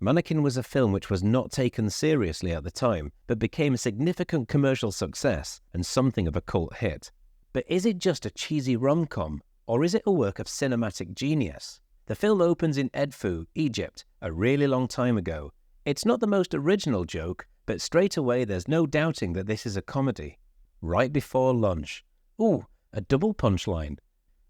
Mannequin was a film which was not taken seriously at the time, but became a significant commercial success and something of a cult hit. But is it just a cheesy rom-com, or is it a work of cinematic genius? The film opens in Edfu, Egypt, a really long time ago. It's not the most original joke, but straight away there's no doubting that this is a comedy. Right before lunch. Ooh, a double punchline.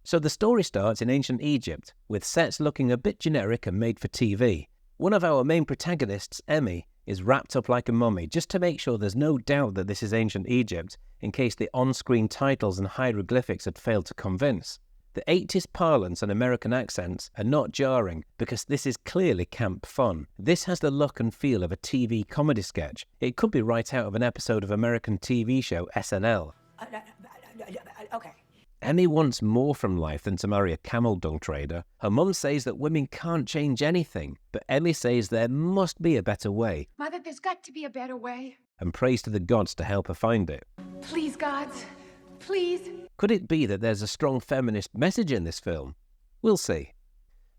So the story starts in ancient Egypt, with sets looking a bit generic and made for TV. One of our main protagonists, Emmy, is wrapped up like a mummy just to make sure there's no doubt that this is ancient Egypt, in case the on-screen titles and hieroglyphics had failed to convince. The 80s parlance and American accents are not jarring because this is clearly camp fun. This has the look and feel of a TV comedy sketch. It could be right out of an episode of American TV show SNL. Okay. Emmy wants more from life than to marry a camel dung trader. Her mum says that women can't change anything, but Emmy says there must be a better way. Mother, there's got to be a better way. And prays to the gods to help her find it. Please, gods. Please. Could it be that there's a strong feminist message in this film? We'll see.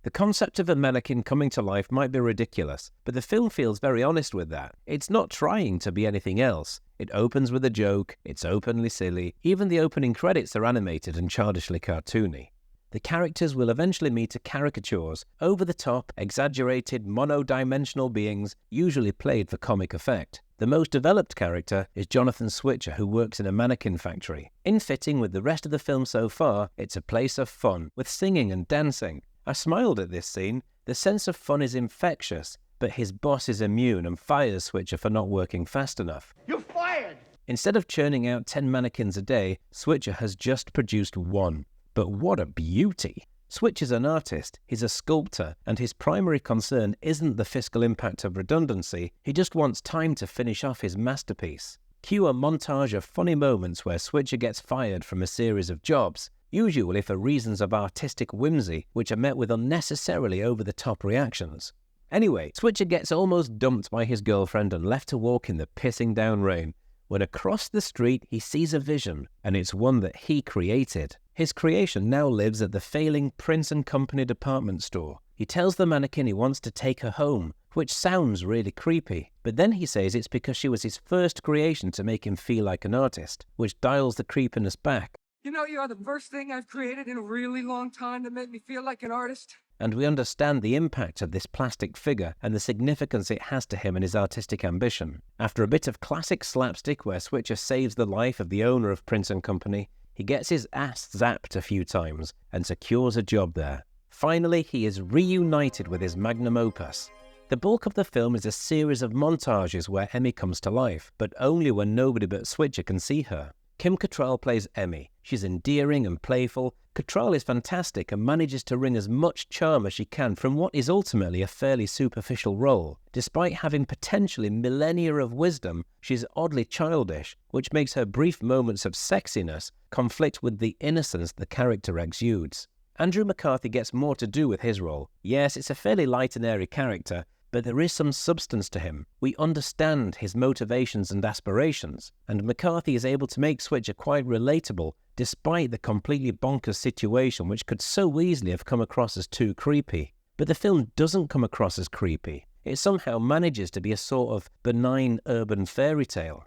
The concept of a mannequin coming to life might be ridiculous, but the film feels very honest with that. It's not trying to be anything else. It opens with a joke, it's openly silly, even the opening credits are animated and childishly cartoony. The characters will eventually meet to caricatures, over-the-top, exaggerated, mono-dimensional beings, usually played for comic effect. The most developed character is Jonathan Switcher, who works in a mannequin factory. In fitting with the rest of the film so far, it's a place of fun, with singing and dancing. I smiled at this scene. The sense of fun is infectious, but his boss is immune and fires Switcher for not working fast enough. You're fired! Instead of churning out 10 mannequins a day, Switcher has just produced one. But what a beauty! Switcher's an artist, he's a sculptor, and his primary concern isn't the fiscal impact of redundancy, he just wants time to finish off his masterpiece. Cue a montage of funny moments where Switcher gets fired from a series of jobs, usually for reasons of artistic whimsy, which are met with unnecessarily over-the-top reactions. Anyway, Switcher gets almost dumped by his girlfriend and left to walk in the pissing down rain, when across the street he sees a vision, and it's one that he created. His creation now lives at the failing Prince & Company department store. He tells the mannequin he wants to take her home, which sounds really creepy, but then he says it's because she was his first creation to make him feel like an artist, which dials the creepiness back. You know, you are the first thing I've created in a really long time that made me feel like an artist. And we understand the impact of this plastic figure and the significance it has to him and his artistic ambition. After a bit of classic slapstick where Switcher saves the life of the owner of Prince & Company, he gets his ass zapped a few times and secures a job there. Finally, he is reunited with his magnum opus. The bulk of the film is a series of montages where Emmy comes to life, but only when nobody but Switcher can see her. Kim Cattrall plays Emmy. She's endearing and playful. Cattrall is fantastic and manages to wring as much charm as she can from what is ultimately a fairly superficial role. Despite having potentially millennia of wisdom, she's oddly childish, which makes her brief moments of sexiness conflict with the innocence the character exudes. Andrew McCarthy gets more to do with his role. Yes, it's a fairly light and airy character, but there is some substance to him. We understand his motivations and aspirations, and McCarthy is able to make Switcher quite relatable despite the completely bonkers situation which could so easily have come across as too creepy. But the film doesn't come across as creepy. It somehow manages to be a sort of benign urban fairy tale.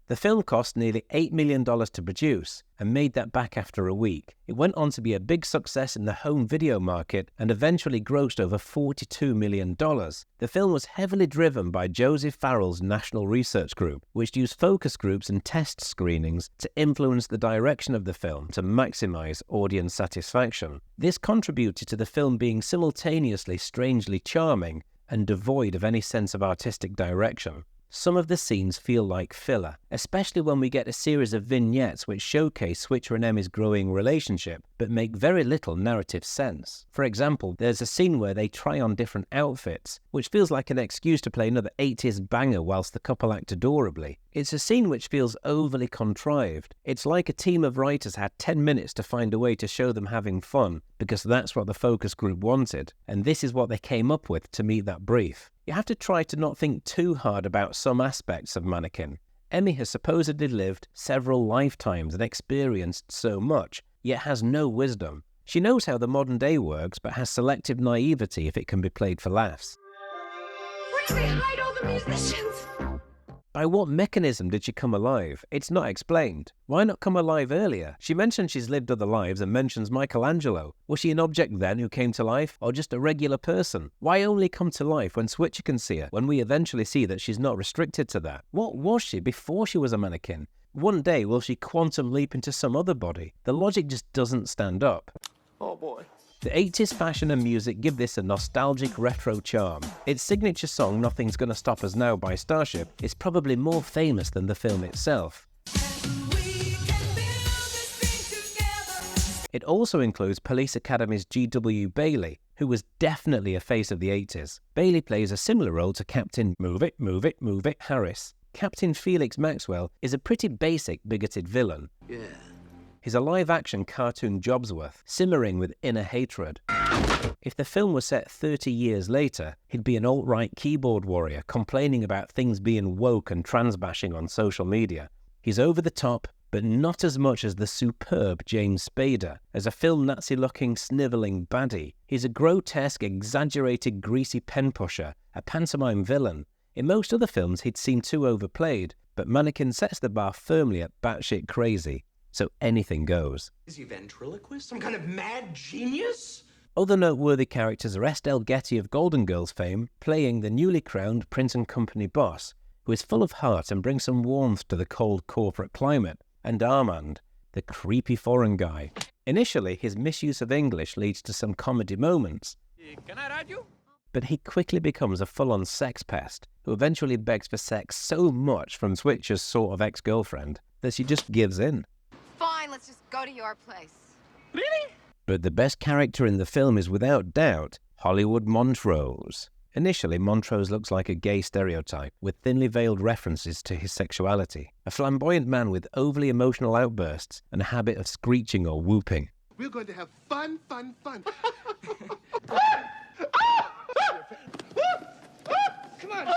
The film cost nearly $8 million to produce and made that back after a week. It went on to be a big success in the home video market and eventually grossed over $42 million. The film was heavily driven by Joseph Farrell's National Research Group, which used focus groups and test screenings to influence the direction of the film to maximize audience satisfaction. This contributed to the film being simultaneously strangely charming and devoid of any sense of artistic direction. Some of the scenes feel like filler, especially when we get a series of vignettes which showcase Switcher and Emmy's growing relationship, but make very little narrative sense. For example, there's a scene where they try on different outfits, which feels like an excuse to play another 80s banger whilst the couple act adorably. It's a scene which feels overly contrived. It's like a team of writers had 10 minutes to find a way to show them having fun, because that's what the focus group wanted, and this is what they came up with to meet that brief. You have to try to not think too hard about some aspects of Mannequin. Emmy has supposedly lived several lifetimes and experienced so much, yet has no wisdom. She knows how the modern day works, but has selective naivety if it can be played for laughs. What They hide all the musicians. By what mechanism did she come alive? It's not explained. Why not come alive earlier? She mentions she's lived other lives and mentions Michelangelo. Was she an object then who came to life, or just a regular person? Why only come to life when Switcher can see her, when we eventually see that she's not restricted to that? What was she before she was a mannequin? One day will she quantum leap into some other body? The logic just doesn't stand up. Oh boy. The 80s fashion and music give this a nostalgic retro charm. Its signature song, Nothing's Gonna Stop Us Now by Starship, is probably more famous than the film itself. It also includes Police Academy's G.W. Bailey, who was definitely a face of the 80s. Bailey plays a similar role to Captain Move It, Move It, Move It Harris. Captain Felix Maxwell is a pretty basic bigoted villain. Yeah. He's a live-action cartoon Jobsworth, simmering with inner hatred. If the film was set 30 years later, he'd be an alt-right keyboard warrior complaining about things being woke and trans-bashing on social media. He's over the top, but not as much as the superb James Spader. As a film Nazi-looking, snivelling baddie, he's a grotesque, exaggerated, greasy pen pusher, a pantomime villain. In most other films, he'd seem too overplayed, but Mannequin sets the bar firmly at batshit crazy. So anything goes. Is he ventriloquist? Some kind of mad genius? Other noteworthy characters are Estelle Getty of Golden Girls fame, playing the newly crowned Prince and Company boss, who is full of heart and brings some warmth to the cold corporate climate, and Armand, the creepy foreign guy. Initially, his misuse of English leads to some comedy moments. Can I ride you? But he quickly becomes a full-on sex pest, who eventually begs for sex so much from Switcher's sort of ex-girlfriend that she just gives in. Fine, let's just go to your place. Really? But the best character in the film is without doubt Hollywood Montrose. Initially, Montrose looks like a gay stereotype, with thinly veiled references to his sexuality. A flamboyant man with overly emotional outbursts and a habit of screeching or whooping. We're going to have fun, fun, fun. Come on.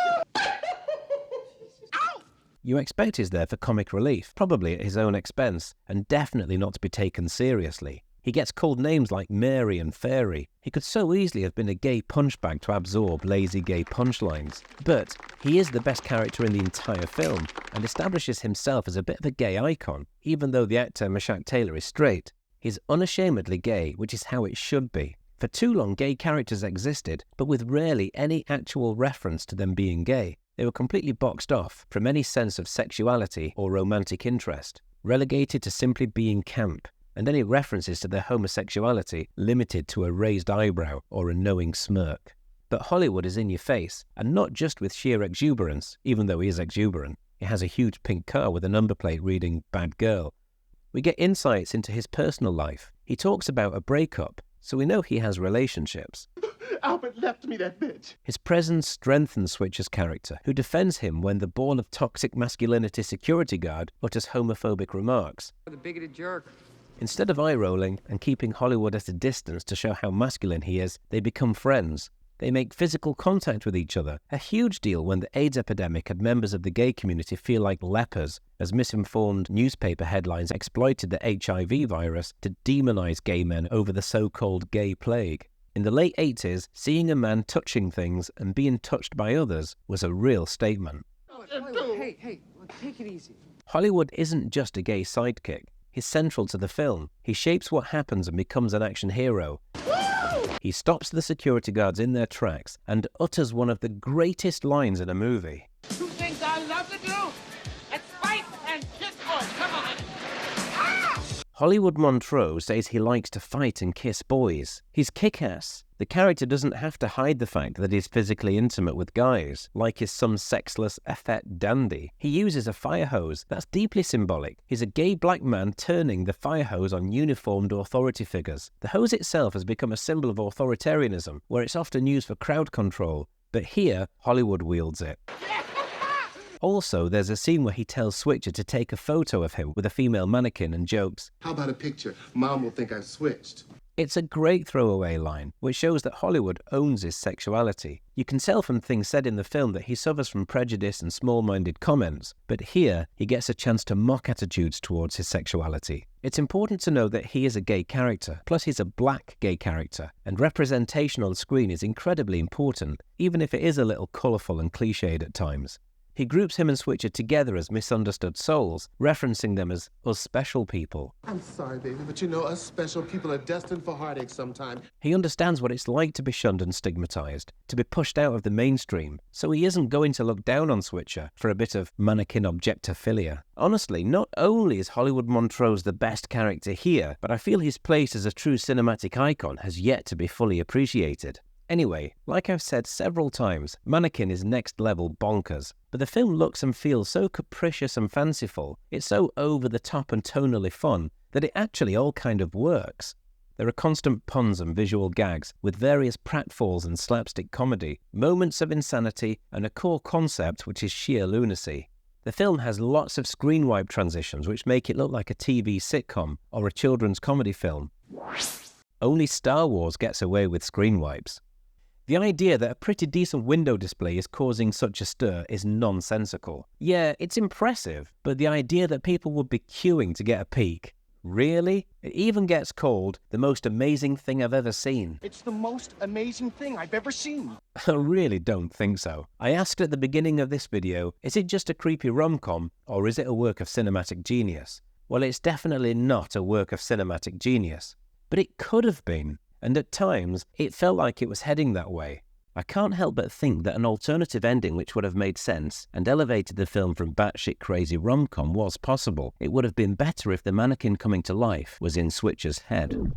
You expect he's there for comic relief, probably at his own expense, and definitely not to be taken seriously. He gets called names like Mary and Fairy. He could so easily have been a gay punchbag to absorb lazy gay punchlines. But he is the best character in the entire film, and establishes himself as a bit of a gay icon, even though the actor Meshach Taylor is straight. He's unashamedly gay, which is how it should be. For too long, gay characters existed, but with rarely any actual reference to them being gay. They were completely boxed off from any sense of sexuality or romantic interest, relegated to simply being camp, and any references to their homosexuality limited to a raised eyebrow or a knowing smirk. But Hollywood is in your face, and not just with sheer exuberance, even though he is exuberant. He has a huge pink car with a number plate reading "Bad Girl." We get insights into his personal life. He talks about a breakup, so we know he has relationships. Albert left me that bitch. His presence strengthens Switcher's character, who defends him when the born of toxic masculinity security guard utters homophobic remarks. The bigoted jerk. Instead of eye-rolling and keeping Hollywood at a distance to show how masculine he is, they become friends. They make physical contact with each other, a huge deal when the AIDS epidemic had members of the gay community feel like lepers, as misinformed newspaper headlines exploited the HIV virus to demonize gay men over the so-called gay plague. In the late 80s, seeing a man touching things and being touched by others was a real statement. Hey, take it easy. Hollywood isn't just a gay sidekick. He's central to the film. He shapes what happens and becomes an action hero. He stops the security guards in their tracks and utters one of the greatest lines in a movie. Two things I love to do. Let's fight and kiss boys. Come on. Ah! Hollywood Montrose says he likes to fight and kiss boys. He's kick-ass. The character doesn't have to hide the fact that he's physically intimate with guys, like he's some sexless effete dandy. He uses a fire hose. That's deeply symbolic. He's a gay black man turning the fire hose on uniformed authority figures. The hose itself has become a symbol of authoritarianism, where it's often used for crowd control, but here, Hollywood wields it. Also, there's a scene where he tells Switcher to take a photo of him with a female mannequin and jokes, How about a picture? Mom will think I've switched. It's a great throwaway line, which shows that Hollywood owns his sexuality. You can tell from things said in the film that he suffers from prejudice and small-minded comments, but here he gets a chance to mock attitudes towards his sexuality. It's important to know that he is a gay character, plus he's a black gay character, and representation on screen is incredibly important, even if it is a little colourful and cliched at times. He groups him and Switcher together as misunderstood souls, referencing them as us special people. I'm sorry, baby, but you know us special people are destined for heartache sometime. He understands what it's like to be shunned and stigmatized, to be pushed out of the mainstream, so he isn't going to look down on Switcher for a bit of Mannequin objectophilia. Honestly, not only is Hollywood Montrose the best character here, but I feel his place as a true cinematic icon has yet to be fully appreciated. Anyway, like I've said several times, Mannequin is next level bonkers, but the film looks and feels so capricious and fanciful, it's so over the top and tonally fun, that it actually all kind of works. There are constant puns and visual gags, with various pratfalls and slapstick comedy, moments of insanity, and a core concept which is sheer lunacy. The film has lots of screen wipe transitions which make it look like a TV sitcom or a children's comedy film. Only Star Wars gets away with screen wipes. The idea that a pretty decent window display is causing such a stir is nonsensical. Yeah, it's impressive, but the idea that people would be queuing to get a peek, really? It even gets called the most amazing thing I've ever seen. It's the most amazing thing I've ever seen. I really don't think so. I asked at the beginning of this video, is it just a creepy rom-com, or is it a work of cinematic genius? Well, it's definitely not a work of cinematic genius. But it could have been. And at times, it felt like it was heading that way. I can't help but think that an alternative ending which would have made sense and elevated the film from batshit crazy rom-com was possible. It would have been better if the mannequin coming to life was in Switcher's head.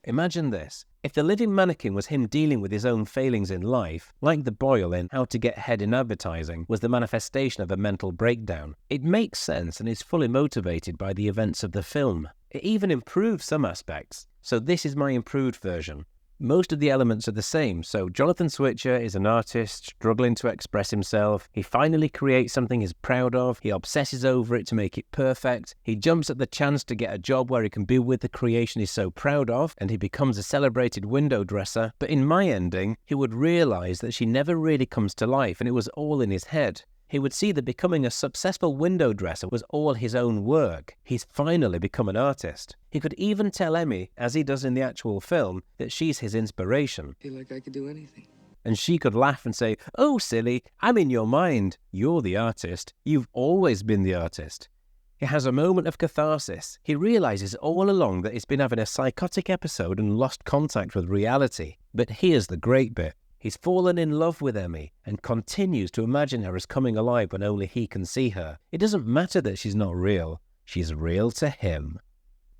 Imagine this. If the living mannequin was him dealing with his own failings in life, like the boil in How to Get Ahead in Advertising was the manifestation of a mental breakdown, it makes sense and is fully motivated by the events of the film. It even improves some aspects. So this is my improved version. Most of the elements are the same, so Jonathan Switcher is an artist struggling to express himself. He finally creates something he's proud of. He obsesses over it to make it perfect. He jumps at the chance to get a job where he can be with the creation he's so proud of, and he becomes a celebrated window dresser. But in my ending, he would realize that she never really comes to life, and it was all in his head. He would see that becoming a successful window dresser was all his own work. He's finally become an artist. He could even tell Emmy, as he does in the actual film, that she's his inspiration. I feel like I could do anything. And she could laugh and say, "Oh, silly, I'm in your mind. You're the artist. You've always been the artist." He has a moment of catharsis. He realizes all along that he's been having a psychotic episode and lost contact with reality. But here's the great bit. He's fallen in love with Emmy and continues to imagine her as coming alive when only he can see her. It doesn't matter that she's not real. She's real to him.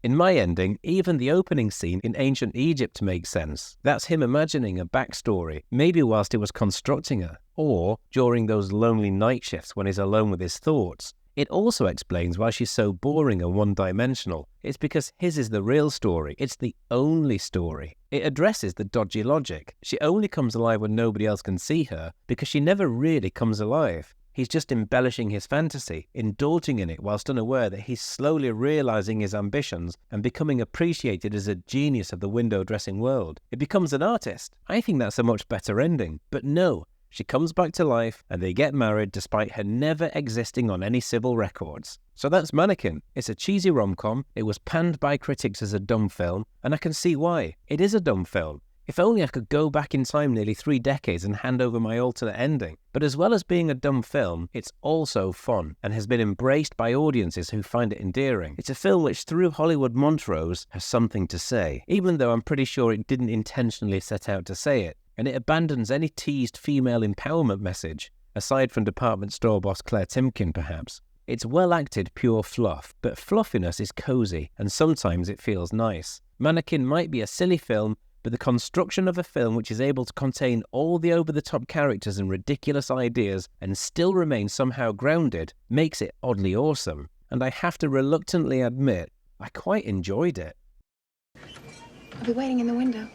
In my ending, even the opening scene in ancient Egypt makes sense. That's him imagining a backstory, maybe whilst he was constructing her, or during those lonely night shifts when he's alone with his thoughts. It also explains why she's so boring and one-dimensional. It's because his is the real story. It's the only story. It addresses the dodgy logic. She only comes alive when nobody else can see her because she never really comes alive. He's just embellishing his fantasy, indulging in it whilst unaware that he's slowly realizing his ambitions and becoming appreciated as a genius of the window dressing world. It becomes an artist. I think that's a much better ending. But no. She comes back to life and they get married despite her never existing on any civil records. So that's Mannequin. It's a cheesy rom-com. It was panned by critics as a dumb film, and I can see why. It is a dumb film. If only I could go back in time nearly 3 decades and hand over my alternate ending. But as well as being a dumb film, it's also fun and has been embraced by audiences who find it endearing. It's a film which, through Hollywood Montrose, has something to say, even though I'm pretty sure it didn't intentionally set out to say it. And it abandons any teased female empowerment message, aside from department store boss Claire Timken perhaps. It's well-acted pure fluff, but fluffiness is cozy, and sometimes it feels nice. Mannequin might be a silly film, but the construction of a film which is able to contain all the over-the-top characters and ridiculous ideas and still remain somehow grounded makes it oddly awesome. And I have to reluctantly admit, I quite enjoyed it. I'll be waiting in the window.